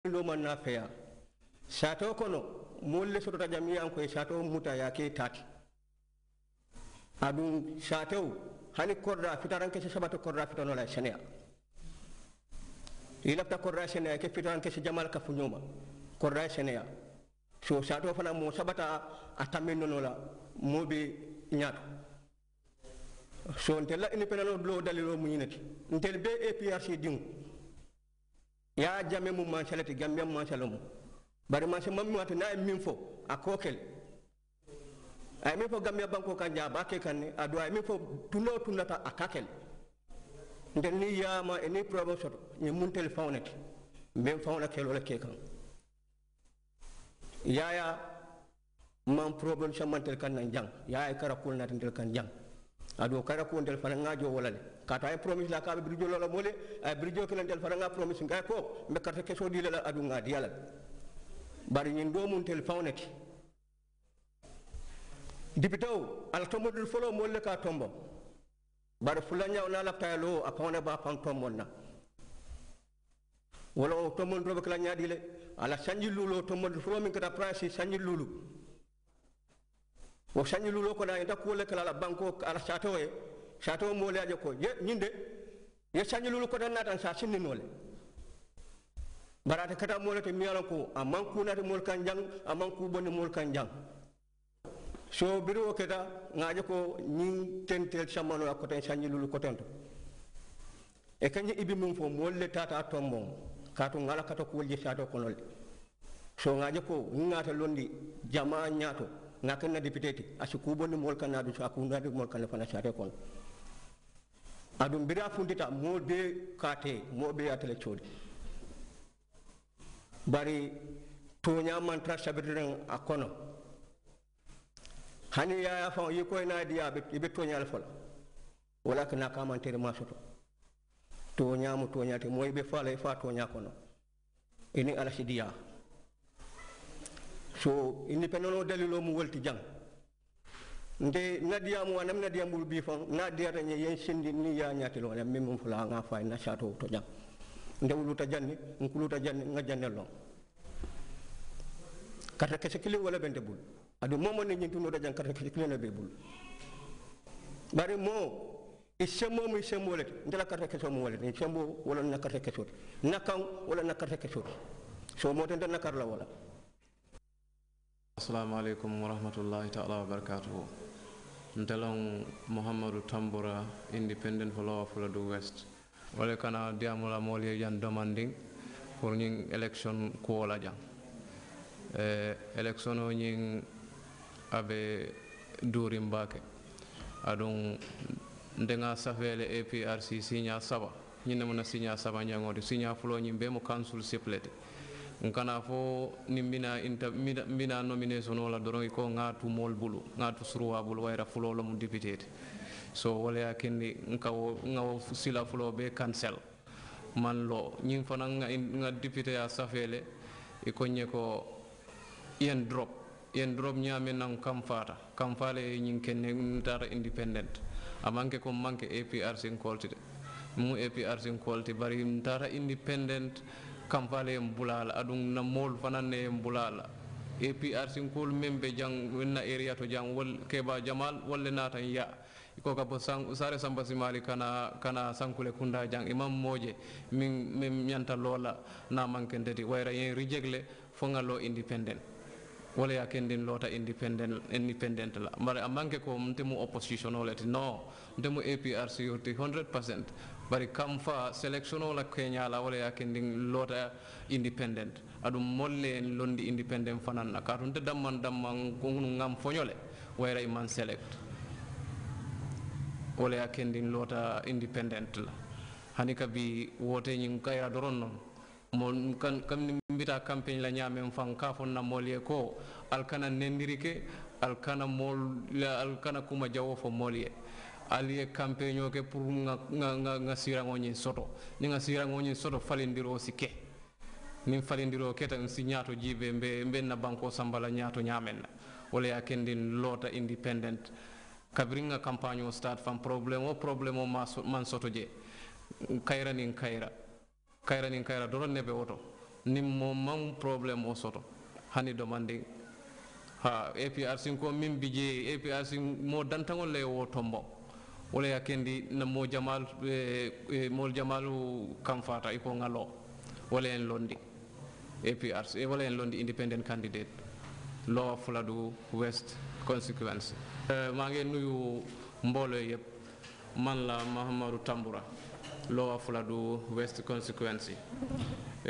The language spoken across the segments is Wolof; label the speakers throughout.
Speaker 1: lo man na feya sato kono molle soto jami an ko sato muta ya ke tati adu sato hani korda fitaran ke sabato korda fitano la senia ila ta korda senia ke fitaran ke jamal ka funyoma korda senia so sato fana mo sabata atamen no la mobe nyato so ntela ini penalo do dalilo munyinati ntel be APRC dingu ya jame mu mansalati gambia mansalamu bari man se mammi wata na min fo akokel ay min fo gambia banko kan jaba ke kan adu ay min fo tuno tunata akakel ndel ni yama eni problem soto ni muntel fawnati men fawna kelo la ke kan yaya man problem samantel kan nan jang yaya kara kul na ndel kan jang ado kara ko ndel fana ngajo wala le kata ay promise la ka be brijo lola mole ay brijo ke ndel fana nga promise ngay ko be carte keso di la adu ngadi yalla bari ñin do mun tel fawnati dipitaw al tomodul folo mole ka tombo bari fulanya na la taylo a pawne ba pan tombonna wala o tomon robe kala nyaadi le ala sanji lulo tomodul folo min kata price sanji lulu o sanji lulo ko na inda ko le kala la banko ala chateau e chateau mo le aje ko ye nyinde ye sanji lulu ko dan natan sa sinni nole barata kata mo le te miyala ko amman ku na te mol kan jang amman ku bonni mol kan jang so biro keda ngaje ko nyi tentel chamano ko ten sanji lulu ko tento e kanji ibi mum fo mo le tata tombo kato ngala kata ko wolje chateau ko nol so ngaje ko ngata londi jama nyato ngaken na député asu ku bonni mol kan adu sa ku ndade mol kan fana chateau kon adum bira fundita mo be kate mo be atele chodi bari tonya mantra sabirin akono hani ya fa yi koy na diya be tonya la fala wala kana ka mantere masoto tonya mu tonya te moy be fala fa tonya kono ini ala sidiya so ini penono dalilo mu wolti jang nde nadiya mu wanam nadiya mbul bi fa nadiya tan yen sindi ni ya nyati lo mem mum fula nga fa na chateau to jang ndewluta janni nkuluta janni nga jannello kata kese kile wala bente bul adu momo ne nyintu no jang kata kese kile na be bul bari mo isemo mo isemo le ndela kata kese mo wala ni sembo wala na kata kese nakam wala na kata kese so mo tan nakar la wala.
Speaker 2: Assalamu alaikum wa rahmatullahi ta'ala wa barakatuh. Ntelong Muhammadu Tambura, Independent Follower of the West. Wale kana diamula moli jan demanding pour ñing election ko la jang election o ñing abe duri mbake adon ndenga safele APRC signa saba ñine mona signa saba ñangodi signa fulo ñim be mo council seplete ngana fo nimbina mbina nomination wala doron ko ngatu mol bulu ngatu surwa bulu wayra fulo lo mu député so wala yakindi ngaw sila fulo be cancel man lo ñing fana nga député ya safele e ko nyeko yen drop nyame nan kam fale ñing kenne ntara independent amanke ko manke APRC kolti mu APRC kolti bari ntara independent kam fale mbulala adun na mol fana ne mbulala APRC kol membe jang wenna area to jang wol keba jamal wolle natan ya ko ka sare samba simali kana sankule kunda jang imam moje min nyanta lola na mankendeti wayra yen rijegle fo ngalo independent wala ya kendin lota independent la mare amanke ko mtemu opposition olati no ndemu APRC yorti 100% bari kam fa selection la Kenya la wala ya kendin lota independent adum molle londi independent fanan na katunte damman ngam fonyole wayra man select wala ya kendin lota independent la hanika bi wote ñing kayra doron non mon kan kam ni mbita campagne la ñamem fan ka fon na molye ko alkana nendirike alkana mol alkana kuma jawo fo molye aliye campagne ke pour nga sirango ñin soto ni nga sirango ñin soto falindiro sike nin falindiro keta si ñaato jibe mbe na banko sambala ñaato ñamen wala ya kendin lota independent kabringa campagne o start fam problème o man soto je kayra nin kayra doron nebe oto nim mo man problème o soto hani demanding ha APRC ko min bije APRC mo dantangol le wo tombo wala yakendi na mo jamal mo jamalu kamfata iko ngalo wala en londi APRC wala en londi independent candidate Lower Fuladu West constituency ma ngi nuyu mbolo yeb man la Mahamadou Tambura Lower Fuladu West constituency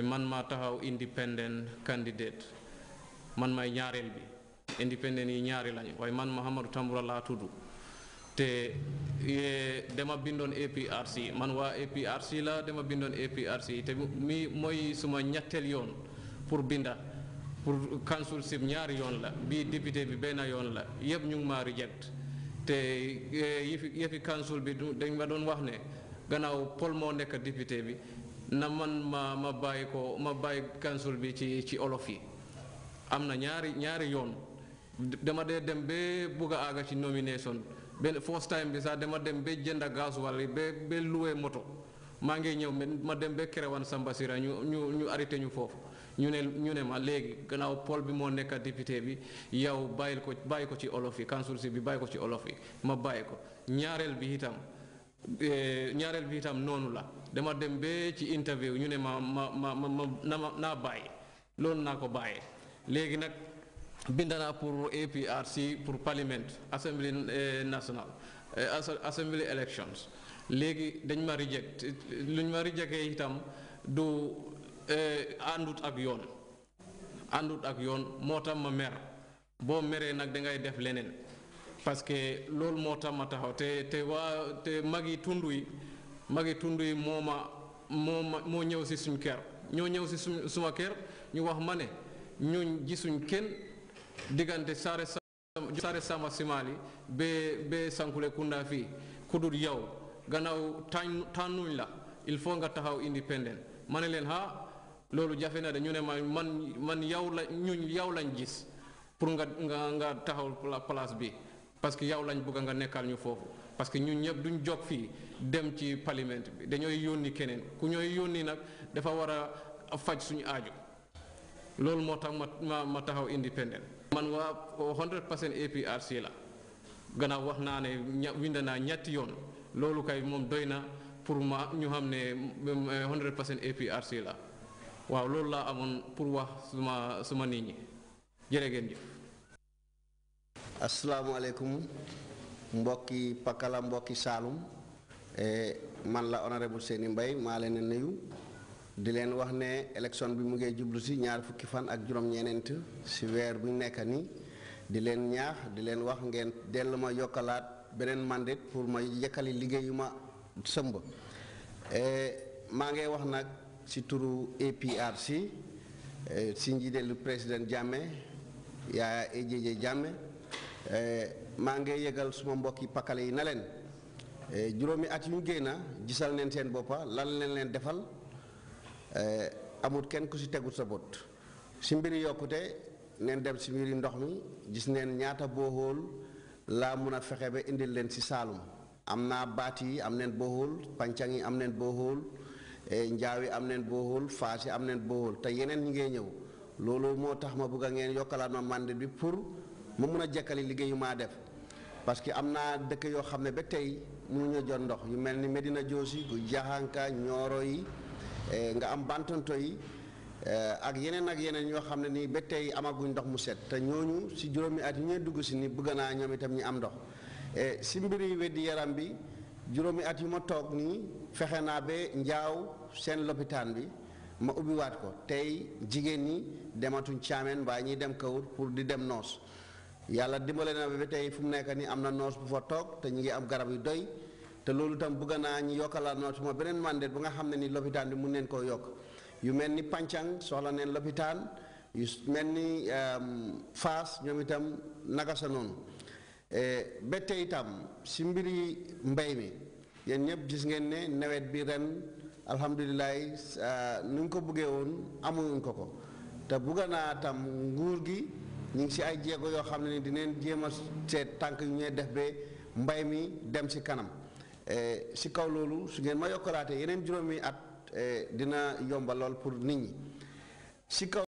Speaker 2: man ma taxaw independent candidate man may ñaarel bi independent yi ñaari lañu way man Mahamadou Tambura la tuddu te dama bindon APRC man wa APRC la dama bindon APRC te mi moy suma ñettel yoon pour binda pour councilship ñaari yoon la bi député bi benn yoon la yëpp ñu ngi ma reject te yëfi council bi dañ ma doon wax ne gannaaw Paul moo nekk député bi na man ma bàyyi ko ma bàyyi council bi ci olof yi am na ñaari yoon dama dee dem ba bugg a àgga ci nomination benn first time bi sax dama dem ba jënda gasoil ba loué moto maa ngi ñëw ma dem ba Kerewan Sambasira ñu arrêté ñu foofu ñu ne ma léegi gannaaw Paul bi moo nekk député bi yow bàyyi ko ci olof yi council si bi bàyyi ko ci olof yi ma bàyyi ko ñaareel bi itam noonu la dama dem ba ci interview ñu ne ma naa bàyyi loolu naa ko bàyyee léegi nag bind naa pour APRC pour parliament assembly national assembly elections léegi dañ ma reject luñ ma rejecté itam du àndut ak yoon moo tax ma mer boo meree nag dangay def leneen parce que loolu moo tax ma taxaw te magi tundu yi moo ñëw si suñ kër ñoo ñëw si suma kër ñu wax ma ne ñun gisuñ kenn diggante Sare Sama Simali be Sankule Kunda fii ku dul yow gannaaw tànnuñ la il faut nga taxaw independent ma ne leen loolu jafe na de ñu ne man yow lañ gis pour nga taxaw place bi parce que yow lañ bëgg nga nekkal ñu foofu parce que ñun ñëpp duñ jóg fii dem ci parlement bi dañooy yónni keneen ku ñooy yónni nag dafa war a faj suñu aaju loolu moo tax ma taxaw independent man waa 100% APRC la gannaaw wax naa ne wind naa ñetti yoon loolu kay moom doy na pour ma ñu xam ne 100% APRC la waaw loolu laa amoon pour wax suma nit ñi jërë ngeen jëf.
Speaker 3: asalaamaaleykum mbokki Pakala mbokki Saalum man la honorable Seni Mbay maa leen nuyu di leen wax ne élection bi mu ngi jublu si ñaar fukki fan ak juróom-ñeneent si weer bu ñu nekk nii di leen ñaax di leen wax ngeen dellu ma yokkalaat beneen mandat pour ma yëkkali liggéeyu ma sëmb maa ngi wax nag si turu APRC si njiiteelu président Jammeh Yaya AJJ Jammeh maa ngi yëgal suma mbokki Pakala yi na leen juróomi at yu ñu génn gisal neen seen boppa lan leen defal amul kenn ku si tegut sa bot si mbiri yokkute neen dem si mbiri ndox mi gis neen ñaata booxool laa mun a fexe ba indil leen si Saalum am naa baat yi am neen booxool pancang yi am neen booxool njaaw yi am neen booxool faas yi am neen booxool te yeneen ñi ngay ñëw loolu moo tax ma bëgg a ngeen yokkalaat ma mandat bi pour ma mun a jekkali liggéeyu maa def parce que am naa dëkk yoo xam ne ba tey mënuñu jot ndox yu mel ni Medina Joosi gu Jaxanka Ñooro yi nga am Bantonto yi ak yeneen yoo xam ne nii ba tey amaguñ ndox mu set te ñooñu si juróomi at yi ñuy dugg si ni bëgg naa ñoom itam ñi am ndox si mbiri weddi yaram bi juróomi at yu ma toog nii fexe naa ba njaaw seen lopitaan bi ma ubbiwaat ko tey jigéen ñi dematuñ caameen mbaa ñiy dem kawur pour di dem noos yàlla dimbale na ba tey fu mu nekk nii am na noos bu fa toog te ñu ngi am garab yu doy te loolu itam bëgg naa ñu yokkalaat noos ma beneen mandat bu nga xam ne ni lopitaan bi mun neen koo yokk yu mel ni Pancang soxla neen lopitaan yu mel ni Faas ñoom itam naka sa noonu ba tey itam si mbiri mbay mi yéen ñëpp gis ngeen ne nawet bi ren alhamdulilah nu ñu ko bëggee woon amuñ ko te bëgg naa tam nguur gi ñu ngi si ay jéego yoo xam ne ni dineen jéem a seet tànk yu ñuy def ba mbay mi dem si kanam si kaw loolu su ngeen ma yokkalaatee yeneen juróomi at dina yomba lool pour nit ñi si kaw